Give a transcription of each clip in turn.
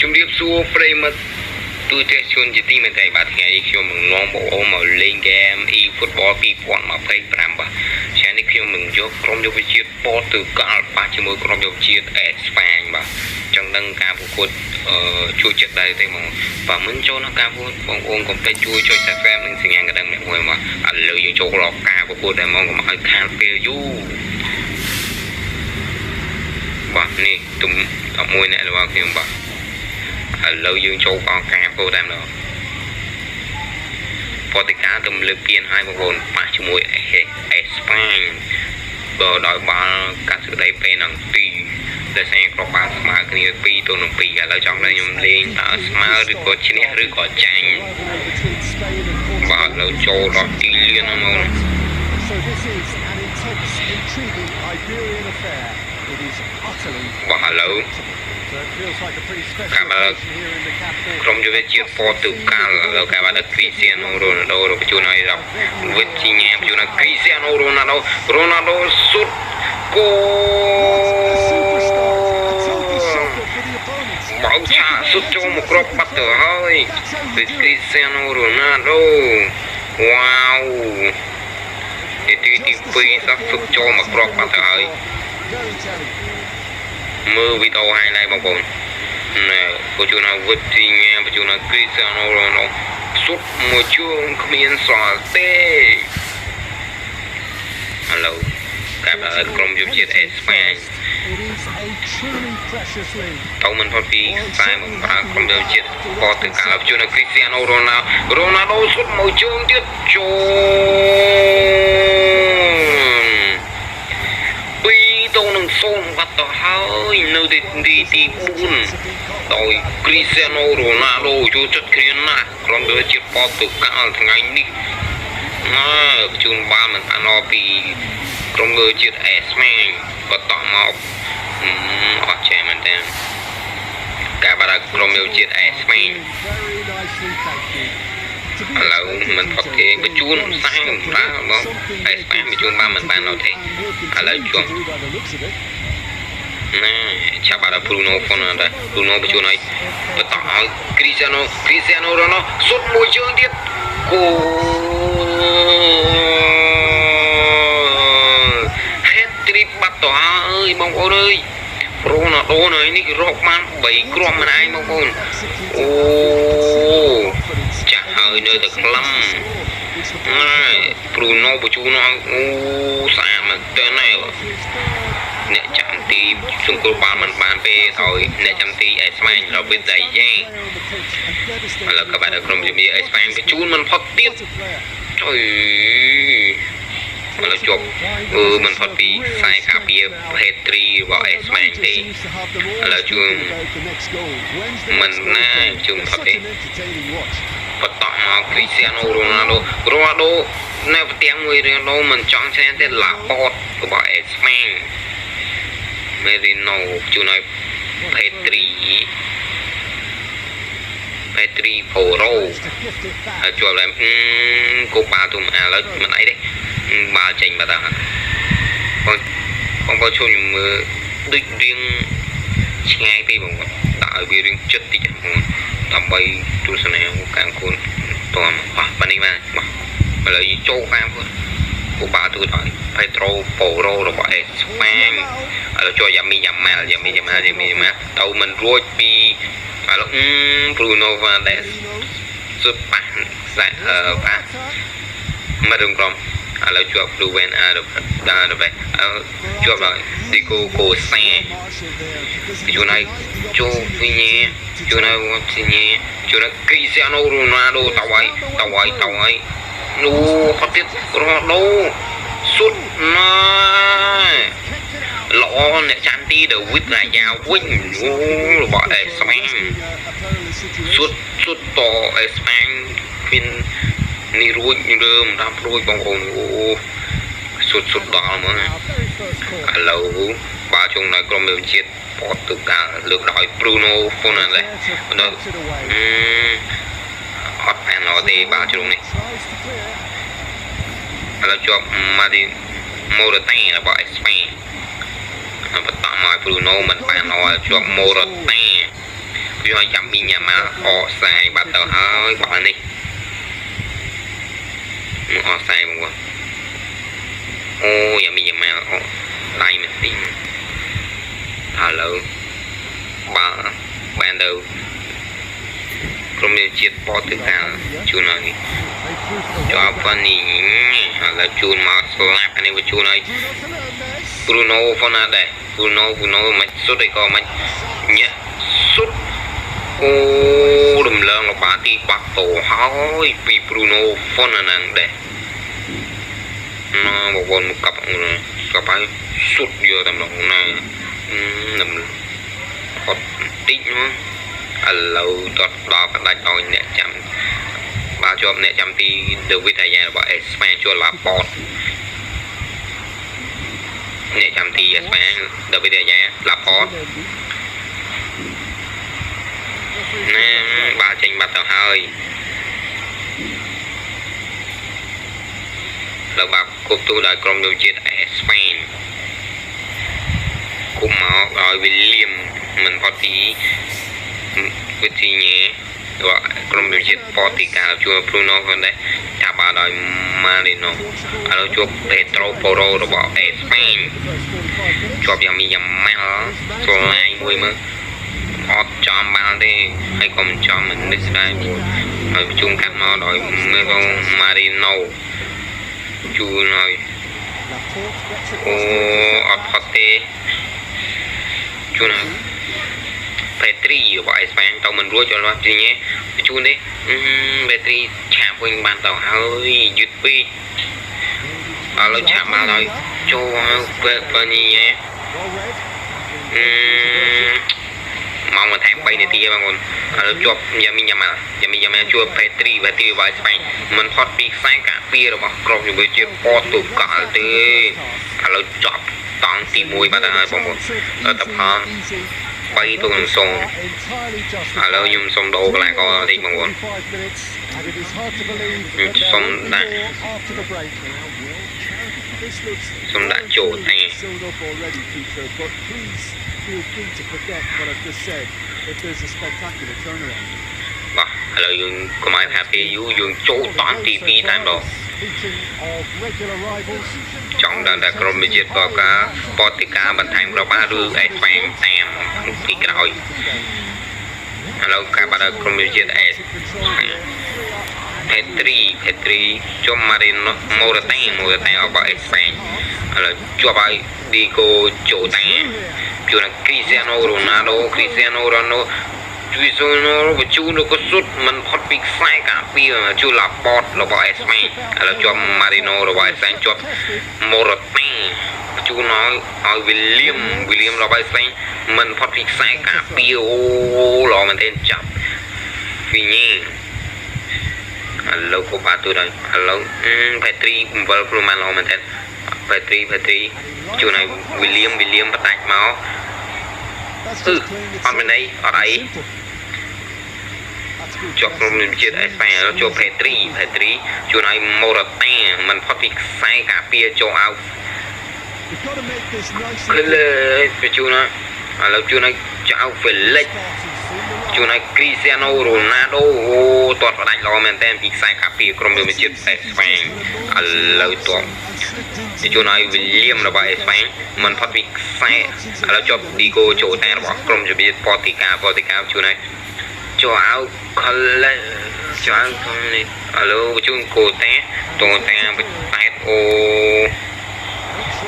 ជំរាបសួរប្រិយមិត្តទូទាំងជនជាទីមេត្រីបាទថ្ងៃនេះខ្ញុំនឹងនាំបងប្អូនមកលេងហ្គេម eFootball 2025បាទថ្ងៃនេះខ្ញុំនឹងយកក្រុមយុវជាតិប៉ូទុយហ្គាល់ប៉ះជាមួយក្រុមយុវជាតិអេស្ប៉ាញបាទចង់ដឹងការប្រកួតជួយចិត្តដែរទេបងបាទមិនចូលដល់ការប្រកួតបងប្អូនកុំភ្លេចជួយចុច Subscribe និងសញ្ញាកណ្ដឹងម្នាក់មួយមកឥឡូវយើងចូលរកការប្រកួតតែហ្មងកុំឲ្យខាតពេលយូរបាទនេះទុំ11អ្នករបស់ខ្ញុំបាទឥឡូវយើងចូលកងការពោតែម្ដងប៉ូទុយហ្គាល់ទំលើកពានឲ្យបងប្អូនប៉ះជាមួយអេស្ប៉ាញបើដោយបាល់កាត់សេចក្តីពេលនឹង2ដែលស្គាល់បាល់ស្មើគ្នា2-2ឥឡូវចង់ឲ្យខ្ញុំលេងតើស្មើឬក៏ឈ្នះឬក៏ចាញ់បាទឥឡូវចូលដល់ទីលានហ្មងបាទឥឡូវកាបាក្រុមយុវជាតិប៉ូទុយហ្គាល់ឥឡូវកាបាដឹកគ្រីស្ទីយ៉ាណូរ៉ូណាល់ដូបញ្ជូនឲ្យដល់វិទ្យាបញ្ជូនឲ្យគ្រីស្ទីយ៉ាណូរ៉ូណាល់ដូសុទ្ធគោបោកឆាសុទ្ធចូលមកគ្រាប់បាត់ទៅហើយគឺគ្រីស្ទីយ៉ាណូរ៉ូណាល់ដូវ៉ាវទី2សោះសុទ្ធចូលមកគ្រាប់បាត់ទៅហើយមើលវីដេអូ highlight បងប្អូនណែបញ្ជូនឲ្យវិទ្យាបញ្ជូនឲ្យគ្រីស្ទីយ៉ាណូរ៉ូណាល់ដូសុទ្ធមួយជួងគ្មានសល់ទេឥឡូវកាប់ឲ្យក្រុមយុវជាតិអេស្ប៉ាញទៅមិនផុតពីខ្សែបំរើក្រុមយុវជាតិប៉ូទុយហ្គាល់បញ្ជូនឲ្យគ្រីស្ទីយ៉ាណូរ៉ូណាល់ដូសុទ្ធមួយជើងទៀតចូល2-0បាត់ទៅហើយនៅទី4ដោយគ្រីស្ទីយ៉ាណូរ៉ូណាល់ដូចូលចិត្តគ្នាណាស់ក្រុមយុវជាតិប៉ូទុយហ្គាល់ថ្ងៃនេះបញ្ជូនបាល់មិនបានអស់ពីក្រុមយុវជាតិអេស្ប៉ាញបន្តមកអត់ចេះមែនទេការបាល់ក្រុមយុវជាតិអេស្ប៉ាញឥឡូវមិនផុតគេបញ្ជូនខ្សែបំរើបងអេស្ប៉ាញបញ្ជូនបាល់មិនបានអត់ទេឥឡូវជួងណែចាប់បាល់ប្រូណូហ្វុនណាប្រូណូបញ្ជូនឲ្យបន្តឲ្យគ្រីស្ទីយ៉ាណូរ៉ូណាល់សុទ្ធមួយជើងទៀតគោបាត់ទៅហើយបងប្អូនអើយរ៉ូណាល់ដូនៅនេះរកបាន3គ្រាប់ម្នាក់ឯងបងប្អូនអូចាស់ហើយនៅតែក្លឹមប្រូណូបញ្ជូនឲ្យអូស្អាតមែនតើអ្នកចាំទីសង្គមបាល់មិនបានពេលឲ្យអ្នកចាំទីអេស្ប៉ាញរកវិទ្យាឥឡូវក៏បានក្រុមជំនាញអេស្ប៉ាញបញ្ជូនមិនផុតទៀតអើយឥឡូវជប់មិនផុតពីខ្សែការពារភេទ្រីរបស់អេស្ប៉ាញទេឥឡូវជួងមិនណាជួងផុតទេបន្តមកគ្រីស្ទីយ៉ាណូរ៉ូណាល់ដូនៅផ្ទាំងមួយរៀងដូមិនចង់ឈ្នះទេឡាប៉តរបស់អេស្ប៉ាញមេរីណូជួនឲ្យភេទ្រីផូរ៉ូហើយជួបឡើងគូបាល់ទុំឥឡូវមិនអីទេបាល់ចេញបាត់ហើយបងប្អូនជួយមើលដូចរៀងឆ្ងាយពីបងប្អូនដាក់ឲ្យវារៀងចិត្តតិចដើម្បីទស្សនាការគូនតោះបាទនេះបាទឥឡូវចូលខាងគូបាល់ទូដល់ផេត្រូប៉ូរ៉ូរបស់អេស្ប៉ាញឥឡូវចូលយ៉ាមីយ៉ាម៉ាល់ទៅមិនរួចពីឥឡូវប្រូណូវ៉ាដេសសុទ្ធប៉ះខ្សែប៉ះមកដល់ក្រុមឥឡូវជាប់លូវែនអាដល់ជាប់ដល់ឌីកូសាជួនឲ្យចូលវិញ្ញាជួនឲ្យវិញ្ញាជួនឲ្យគ្រីស្ទីយ៉ាណូរ៉ូណាល់ដូទៅហើយនោះគាត់ទៀតរ៉ូដូសុទ្ធណាល្អអ្នកចាំទីដឺវីតរាយ៉ាវិញអូរបស់អេស្ប៉ាញសុទ្ធតអេស្ប៉ាញគ្មាននេះរួចរើមតាមរួចបងប្អូនអូសុទ្ធដល់ហ្មងឥឡូវបាល់ជុំនៅក្រុមយុវជាតិប៉ូទុយហ្គាល់លើកដោយប្រូណូហ្វុនណាដល់អត់បានអត់ទេបាល់ជ្រុងនេះឥឡូវជាប់ម៉ាឌីម៉ូរ៉ាតារបស់អេស្ប៉ាញបន្តមកប្រូណូមិនបានអត់ជាប់ម៉ូរ៉ាតា យ ឲ្យចាំមីញ៉ាំមកអខ្សាយបាត់ទៅហើយបងនេះមកអខ្សាយបងអូយ៉ាមីញ៉ាំមកអដៃមិនទីឥឡូវបានទៅក្រុមជាតិប៉ូទុយហ្គាល់ជួនហើយជាប់ប៉ុណ្នេះឥឡូវជួនមកស្លាប់អានេះវាជួនហើយ Bruno Fernandes Bruno មិនសុទ្ធអីក៏មិនញាក់សុទ្ធអូរំលងរបស់ទីបាក់តោហើយពី Bruno Fernandes មកបងមកកាប់ឲ្យសុទ្ធយកតែម្ដងណាអត់តិចមកឥឡូវដល់ផ្ដាច់ឲ្យអ្នកចាំបើជាប់អ្នកចាំទី David Aya របស់ Espagne ជួលឡាប៉តអ្នកចាំទី Espagne David Aya ឡាប៉តណាបើចេញបាត់ទៅហើយលើបាប់គប់ទូដោយក្រុមយុវជាតិ Espagne គុំមកឲ្យ William មិនផុតពីវិធីញ៉េក្រុមយុវជាតិប៉ូទុយហ្គាល់ជួប Bruno Fernandes ចាប់បានដោយ Marino ឥឡូវជួប Pedro Porro របស់ Espagne ជាប់យ៉ាងមីយ៉ាម៉ាល់ស្លាយមួយមើលអត់ចំបានទេហើយក៏មិនចំមិននេះស្ដាយហើយជួងកាត់មកដោយ Marino ជួនហើយអូអត់ផុតទេជួនហើយPetri របស់ Espagne ទៅមិនរួចចូលមកទីនេះជួនទេPetri ឆាប់វិញបានទៅហើយយឺតពេកឥឡូវឆាប់មកហើយចូលពេលនេះមកមកថែម3នាទីបងប្អូនឥឡូវជាប់យ៉ាមីយ៉ាម៉ាជួប Petri របស់ Espagne មិនផុតពីខ្សែការពាររបស់ក្រុមយុវជាតិប៉ូទុយហ្គាល់ទេឥឡូវចប់តង់ទី1បាត់ហើយបងប្អូនតបផង3ទៅនឹង0ឥឡូវខ្ញុំសុំដូរកន្លែងក៏តិចបងប្អូនសុំដាក់ចូលតែបាទឥឡូវយើងកុំឲ្យថាពេលយូរយើងចូលតង់ទី2តែម្ដងចង់ដល់តែក្រុមវិជាប៉ូទុយហ្គាល់បន្ថែមក្របបានឬអេស្ប៉ាញតាមទីក្រោយឥឡូវការបាត់ដល់ក្រុមវិជាអេស្ប៉ាញ Petri ជុំ Marino Morata របស់អេស្ប៉ាញឥឡូវជាប់ឲ្យ Diego Jota ជួន Cristiano Ronaldo ជួយបញ្ជូនលោកសុទ្ធមិនផុតពីខ្សែការពារជួឡាប៉តរបស់អេស្ប៉ាញឥឡូវជាប់ Marino របស់អេស្ប៉ាញជាប់ Morata ជួនឲ្យ William របស់អេស្ប៉ាញមិនផុតពីខ្សែការពារអូល្អមែនទេចាប់ Fini ឥឡូវក៏បាត់ទៅដល់ឥឡូវ Petri 7ព្រមបានល្អមែនទេ Petri ជួនឲ្យ William បដាច់មកអត់មានអីអត់អីជាប់ក្រុមជាតិអេស្ប៉ាញចូល Petri ជួនឲ្យ Morata មិនផុតពីខ្សែការពារចូលឲ្យគឺជួនឥឡូវជួនឲ្យចៅ Felix ជួនឲ្យ Cristiano Ronaldo អូទាត់ផ្ដាច់ល្អមែនតើពីខ្សែការពារក្រុមយុវជាតិអេស្ប៉ាញឥឡូវទាត់ជួនឲ្យ William របស់អេស្ប៉ាញមិនផុតពីខ្សែឥឡូវជាប់ Diego Jota របស់ក្រុមយុវជាតិប៉ូទុយហ្គាល់ជួនឲ្យចូលឲ្យ College ចូលនេះឥឡូវជួនកូតាតូតាបែតអូ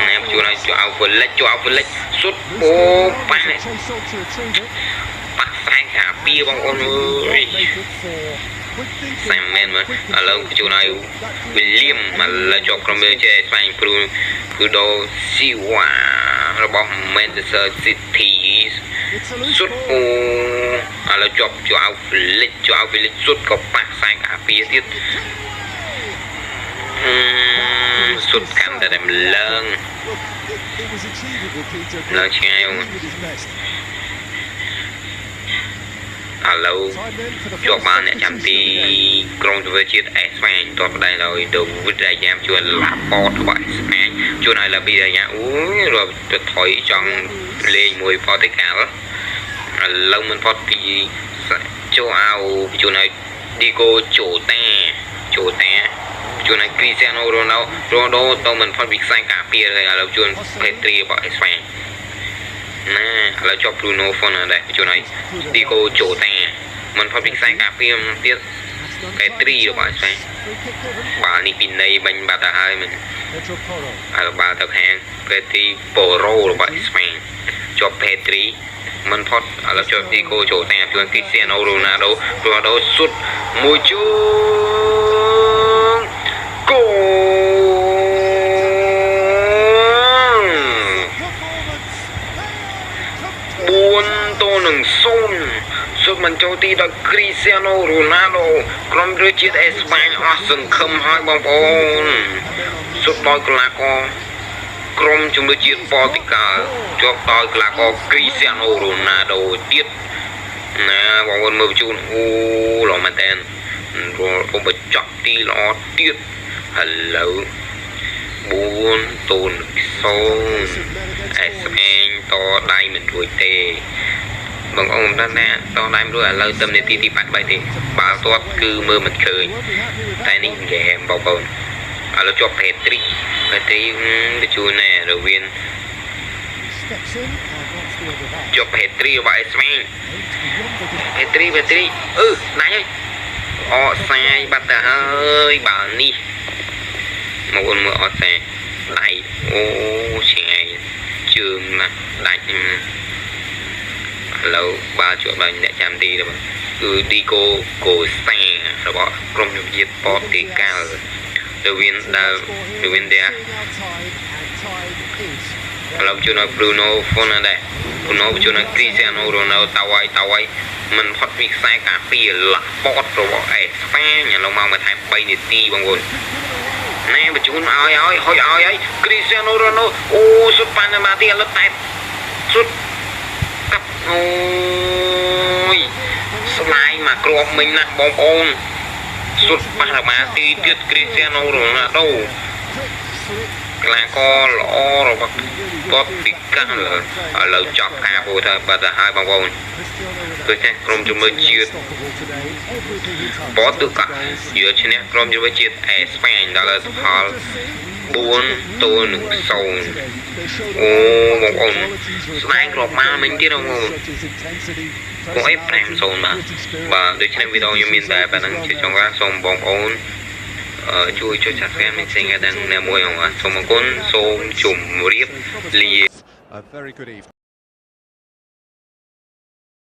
ណែជួនឲ្យចូលឲ្យ Felix សុទ្ធអូប៉ះខ្សែការពារបងប្អូនអើយសាំមែនមើលឥឡូវជួនឲ្យ William ឥឡូវជាប់ក្រុមជាតិអេស្ប៉ាញBruno Silva របស់ Manchester City សុទ្ធអូឥឡូវជាប់ឲ្យ Felix សុទ្ធក៏ប៉ះខ្សែការពារទៀតសុទ្ធកាន់តែឡើងឆ្ងាយឥឡូវជាប់បានអ្នកចាំទីក្រុមយុវជាតិអេស្ប៉ាញទាត់ផ្ដាច់ដោយ David Aya ជួនឡាប៉តរបស់អេស្ប៉ាញជួនឲ្យ David Aya អូយរត់ទៅថយចង់លេងមួយប៉ូទុយហ្គាល់ lâu mình phát thì châu Âu chỗ này đi cô chỗ ta chỗ này Cristiano Ronaldo tao mình phát việc sai cả bia rồi là chỗ Petri bảo Spain nè là cho Bruno Fernandes đây chỗ này đi cô chỗ ta mình phát việc sai cả bia tiếp Petri rồi bảo Spain bà này pin đây bên bà ta hai mình là bà ta hàng Petri Porro rồi bảo Spain cho Petri mình phát là cho đi cô chỗ ta cho Cristiano Ronaldo sút mùi chung goal 4-0 สุดมันโจมตีโดยคริสเตียโนโรนัลโดกรมเรือจีเอสปานออสสังคมให้บางคนสุดโดยกลากกรมจุมเรือจีโปรตุเกสจบโดยกลากคริสเตียโนโรนัลโดติดนะบางคนมือจูนโอ้หล่อมาเต้นผมไปจับตีหล่อติดฮัลโหล4-0 Spain ต่อได้เหมือนด้วยเตบางองค์ด้านหน้าต่อได้ไม่รู้อะไรเติมในที่ปัดไปทีบาตัวคือมือมันเคยแต่นี่แย่เบาๆเราจบเพตรีไปชูแน่เราเวียนจบเพตรีไว้สมัยเพตรีไหนเลยอ๋อใส่บัตรเฮ้ยบานี่một con mưa ở xe đại ô xe trường là đại lâu ba chỗ này để chạm đi rồi cứ đi cô xe rồi bỏ trong những việc bỏ thì cao đầu viên đây lâu chỗ này Bruno Fernandes chỗ này Cristiano Ronaldo tao ai mình phát việc sai cả phía là bot rồi bỏ Spain nhà lâu mau mà thay bay để ti bằng nguồn nè mà chúng hỏi Cristiano Ronaldo ô sút pan mà tiền lớp tay sút cặp ôi slide mà crop mình nè bóng ôn sút pan mà ti tiết Cristiano Ronaldo là có lõ rồi bác có bị căng là lỡ chọc ca vô thôi bà ta hai bóng ôn tôi sẽ không cho mình chia bỏ tự cả giữa trên này không cho mình chia Spain đó là họ 4-0 ô bóng ôn slide crop mà mình chứ đâu có ép em xôn mà và để trên video như mình ta bạn đang chỉ trong các xôn bóng ôn chui cho chặt em mình sinh ra đang nè môi hồng à xong một con xôn chùm riếp lìa